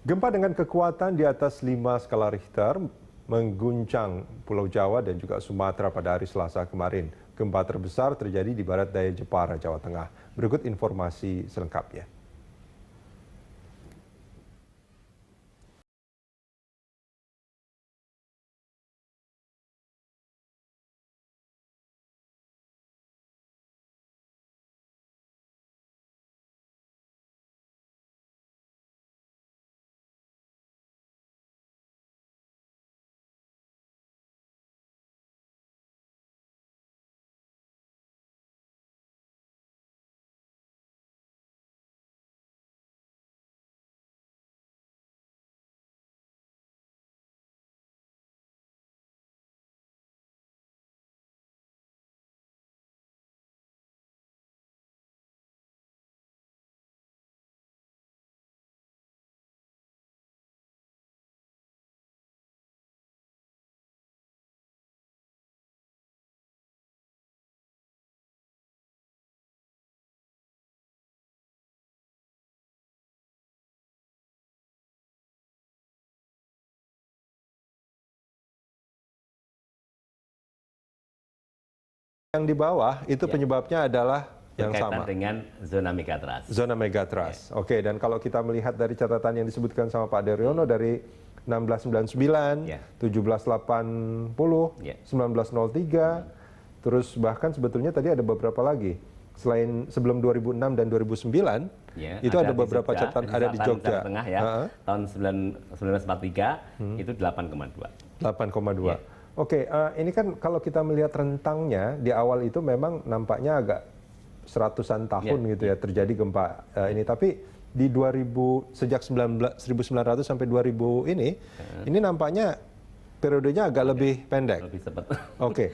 Gempa dengan kekuatan di atas 5 skala Richter mengguncang Pulau Jawa dan juga Sumatera pada hari Selasa kemarin. Gempa terbesar terjadi di barat daya Jepara, Jawa Tengah. Berikut informasi selengkapnya. Yang di bawah itu penyebabnya adalah yang sama dengan zona megatrust. Zona megatrust. Oke, dan kalau kita melihat dari catatan yang disebutkan sama Pak Daryono dari 1699, 1780, 1903, terus bahkan sebetulnya tadi ada beberapa lagi. Selain sebelum 2006 dan 2009, itu ada beberapa catatan ada di Jogja. Tengah ya, tahun 1943 itu 8,2. 8,2. Oke, ini kan kalau kita melihat rentangnya di awal itu memang nampaknya agak seratusan tahun gitu ya terjadi gempa ini. Tapi di 2000 sejak 1900 sampai 2000 ini nampaknya periodenya agak lebih pendek. Lebih cepat. Oke.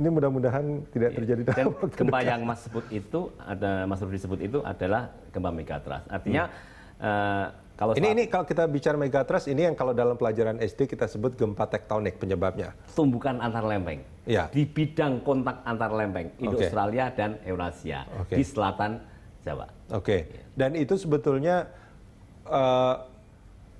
Ini mudah-mudahan tidak terjadi dalam waktu gempa dekat. yang Mas sebut itu Mas Rudi sebut itu adalah gempa megatrust. Artinya kalau kalau kita bicara megatrust ini yang kalau dalam pelajaran SD kita sebut gempa tektonik penyebabnya. Tumbukan antar lempeng. Ya. Di bidang kontak antar lempeng Indo-Australia dan Eurasia di selatan Jawa. Oke. Dan itu sebetulnya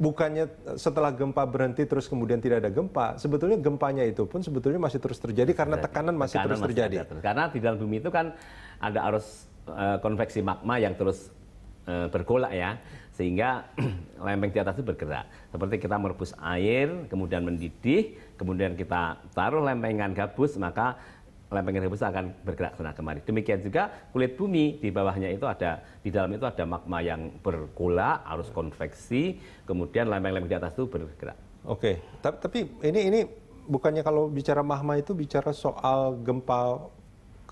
bukannya setelah gempa berhenti terus kemudian tidak ada gempa, sebetulnya gempanya itu pun sebetulnya masih terus terjadi karena tekanan masih terus terjadi. Karena di dalam bumi itu kan ada arus konveksi magma yang terus bergolak ya, sehingga lempeng di atas itu bergerak. Seperti kita merebus air, kemudian mendidih, kemudian kita taruh lempengan gabus, maka lempengan gabus akan bergerak sana kemari. Demikian juga kulit bumi, di bawahnya itu di dalam itu ada magma yang bergolak, arus konveksi, kemudian lempeng-lempeng di atas itu bergerak. Oke, tapi ini bukannya kalau bicara magma itu bicara soal gempa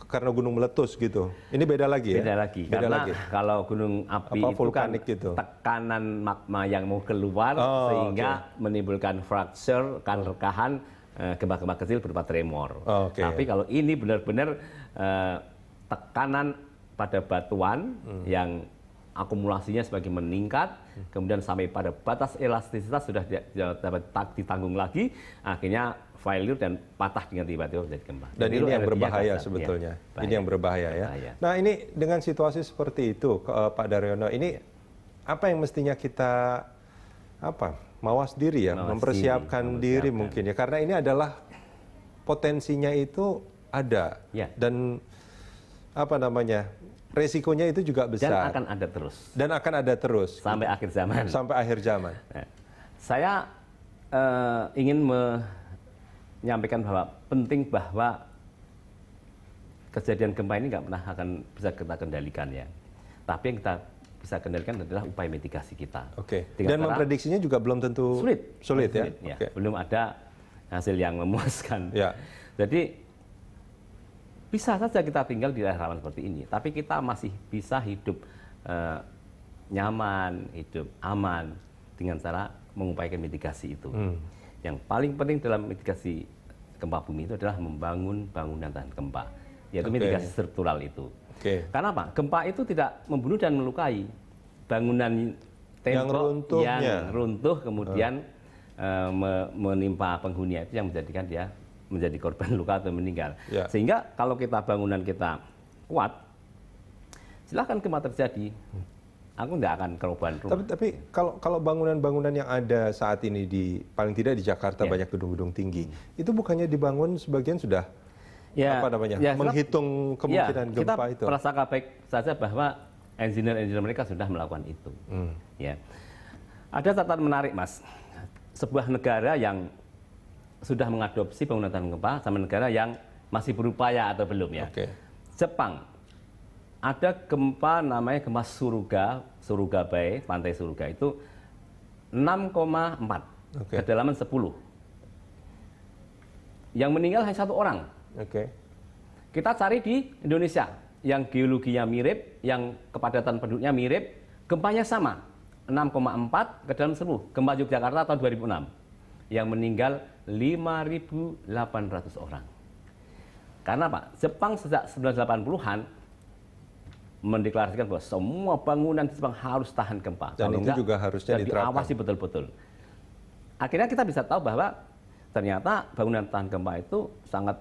karena gunung meletus gitu. Ini beda lagi ya? Beda lagi. Karena kalau gunung api itu kan gitu, tekanan magma yang mau keluar sehingga menimbulkan fracture, rekahan, gempa-gempa kecil berupa tremor. Tapi kalau ini benar-benar tekanan pada batuan yang akumulasinya semakin meningkat, kemudian sampai pada batas elastisitas sudah dapat ditanggung lagi, akhirnya failure dan patah dengan tiba-tiba menjadi gempa. Dan ini yang berbahaya sebetulnya. Ini yang berbahaya ya. Nah ini dengan situasi seperti itu, Pak Daryono, ini apa yang mestinya kita mawas diri ya, mempersiapkan diri mungkin ya, karena ini adalah potensinya itu ada dan resikonya itu juga besar. Dan akan ada terus. Dan akan ada terus. Sampai akhir zaman. Sampai akhir zaman. Nah, saya ingin menyampaikan bahwa penting bahwa kejadian gempa ini nggak pernah akan bisa kita kendalikan ya. Tapi yang kita bisa kendalikan adalah upaya mitigasi kita. Oke. Dan memprediksinya juga belum tentu sulit ya. Belum ada hasil yang memuaskan. Ya. Jadi bisa saja kita tinggal di daerah rawan seperti ini, tapi kita masih bisa hidup nyaman, hidup aman dengan cara mengupayakan mitigasi itu. Yang paling penting dalam mitigasi gempa bumi itu adalah membangun bangunan tahan gempa, yaitu mitigasi struktural itu. Karena apa? Gempa itu tidak membunuh dan melukai. Bangunan tembok yang runtuh kemudian menimpa penghuninya itu yang menjadikan dia menjadi korban luka atau meninggal. Sehingga kalau bangunan kita kuat, silahkan gempa terjadi. aku nggak akan kerobohan rumah. Tapi kalau bangunan-bangunan yang ada saat ini paling tidak di Jakarta banyak gedung-gedung tinggi, itu bukannya dibangun sebagian sudah menghitung kemungkinan gempa itu? Kita prasangka baik saja bahwa engineer mereka sudah melakukan itu. Ya. Ada catatan menarik, Mas. Sebuah negara yang sudah mengadopsi bangunan tahan gempa sama negara yang masih berupaya atau belum ya. Jepang. Ada gempa namanya gempa Suruga Bay, pantai Suruga itu 6,4 kedalaman 10. Yang meninggal hanya 1 orang. Kita cari di Indonesia yang geologinya mirip, yang kepadatan penduduknya mirip, gempanya sama 6,4 kedalaman 10. Gempa Yogyakarta tahun 2006 yang meninggal 5.800 orang. Karena Pak, Jepang sejak 1980-an mendeklarasikan bahwa semua bangunan di Jepang harus tahan gempa. Dan itu juga harusnya diterapkan. Diawasi betul-betul. Akhirnya kita bisa tahu bahwa ternyata bangunan tahan gempa itu sangat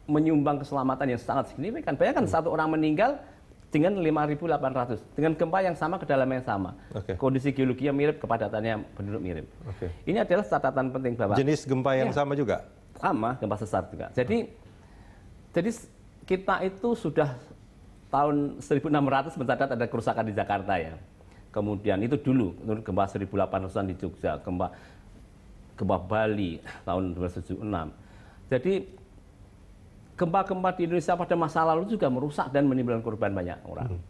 menyumbang keselamatan yang sangat signifikan. Bayangkan 1 orang meninggal dengan 5.800 dengan gempa yang sama, kedalaman yang sama. Kondisi geologinya mirip, kepadatannya penduduk mirip. Ini adalah catatan penting bahwa jenis gempa yang sama juga? Sama, gempa sesar juga. Jadi kita itu sudah tahun 1600 mencatat ada kerusakan di Jakarta ya. Kemudian itu dulu gempa 1800-an di Jogja, gempa Bali tahun 1976. Jadi gempa-gempa di Indonesia pada masa lalu juga merusak dan menimbulkan korban banyak orang.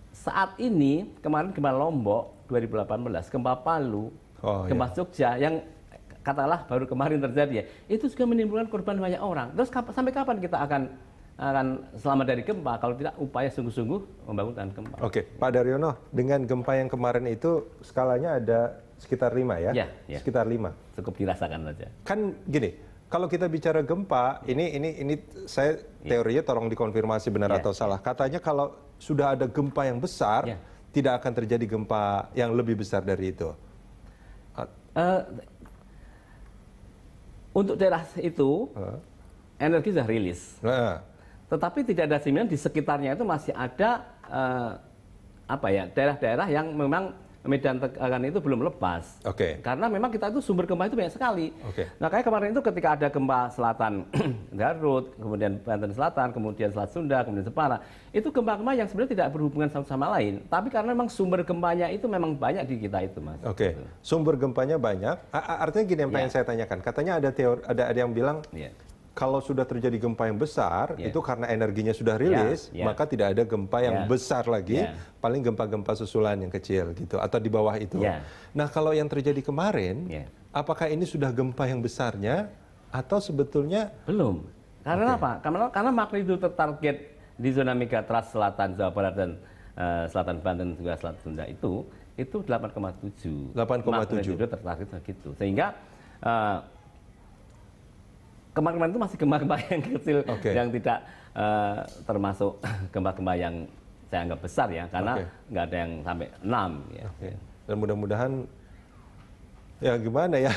Saat ini kemarin gempa Lombok 2018, gempa Palu, gempa Jogja yang katakanlah baru kemarin terjadi ya, itu juga menimbulkan korban banyak orang. Terus sampai kapan kita akan selamat dari gempa kalau tidak upaya sungguh-sungguh membangun tahan gempa. Pak Daryono, dengan gempa yang kemarin itu skalanya ada sekitar 5 ya? Sekitar 5. Cukup dirasakan saja. Kan gini, kalau kita bicara gempa, ini saya teorinya tolong dikonfirmasi benar atau salah. Katanya kalau sudah ada gempa yang besar, tidak akan terjadi gempa yang lebih besar dari itu. Untuk daerah itu, energi sudah rilis. Tetapi tidak ada jaminan di sekitarnya itu masih ada daerah-daerah yang memang medan tegangan itu belum lepas. Karena memang kita itu sumber gempa itu banyak sekali. Nah, kayak kemarin itu ketika ada gempa selatan Garut, kemudian Banten Selatan, kemudian Selat Sunda, kemudian Jepara, itu gempa-gempa yang sebenarnya tidak berhubungan satu sama lain. Tapi karena memang sumber gempanya itu memang banyak di kita itu, Mas. Sumber gempanya banyak. Artinya gini yang pengen saya tanyakan. Katanya ada yang bilang kalau sudah terjadi gempa yang besar, itu karena energinya sudah rilis, maka tidak ada gempa yang besar lagi, paling gempa-gempa susulan yang kecil gitu, atau di bawah itu. Nah, kalau yang terjadi kemarin, apakah ini sudah gempa yang besarnya, atau sebetulnya? Belum. Karena apa? Karena magnitudo tertarget di zona megatrust selatan Jawa Barat dan selatan Banten juga selatan Sunda itu 8,7. 8,7. Magnitudo tertarget begitu. Sehingga kemarin itu masih gempa-gempa yang kecil, yang tidak termasuk gempa-gempa yang saya anggap besar ya, karena nggak ada yang sampai 6 ya. Dan mudah-mudahan ya gimana ya,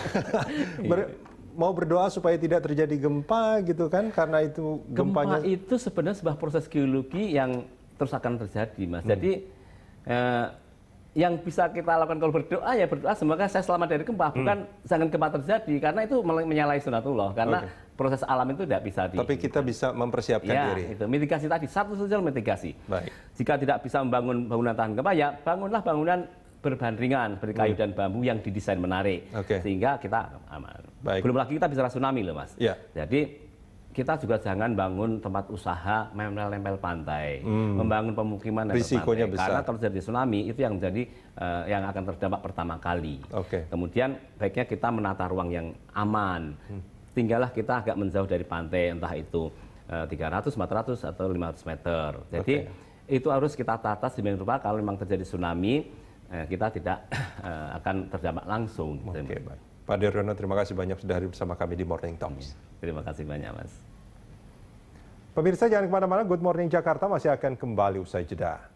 mau berdoa supaya tidak terjadi gempa gitu kan, karena itu gempanya. Gempa itu sebenarnya sebuah proses geologi yang terus akan terjadi, Mas. Jadi yang bisa kita lakukan kalau berdoa ya berdoa semoga saya selamat dari gempa, bukan jangan gempa terjadi, karena itu menyalahi sunatullah, karena proses alam itu tidak bisa Tapi kita bisa mempersiapkan diri. Itu mitigasi tadi, satu saja mitigasi. Jika tidak bisa membangun bangunan tahan gempa, ya bangunlah bangunan berbahan ringan, berkayu dan bambu yang didesain menarik, sehingga kita aman. Belum lagi kita bicara tsunami loh, Mas. Jadi kita juga jangan bangun tempat usaha nempel-nempel pantai, membangun pemukiman nempel risikonya pantai. Besar. Karena terjadi tsunami itu yang menjadi yang akan terdampak pertama kali. Kemudian baiknya kita menata ruang yang aman. Tinggallah kita agak menjauh dari pantai, entah itu 300, 400 atau 500 meter. Jadi itu harus kita tata sedemikian rupa kalau memang terjadi tsunami kita tidak akan terdampak langsung. Pak Daryono, terima kasih banyak sudah hadir bersama kami di Morning Talks. Terima kasih banyak, Mas. Pemirsa jangan kemana-mana, Good Morning Jakarta masih akan kembali usai jeda.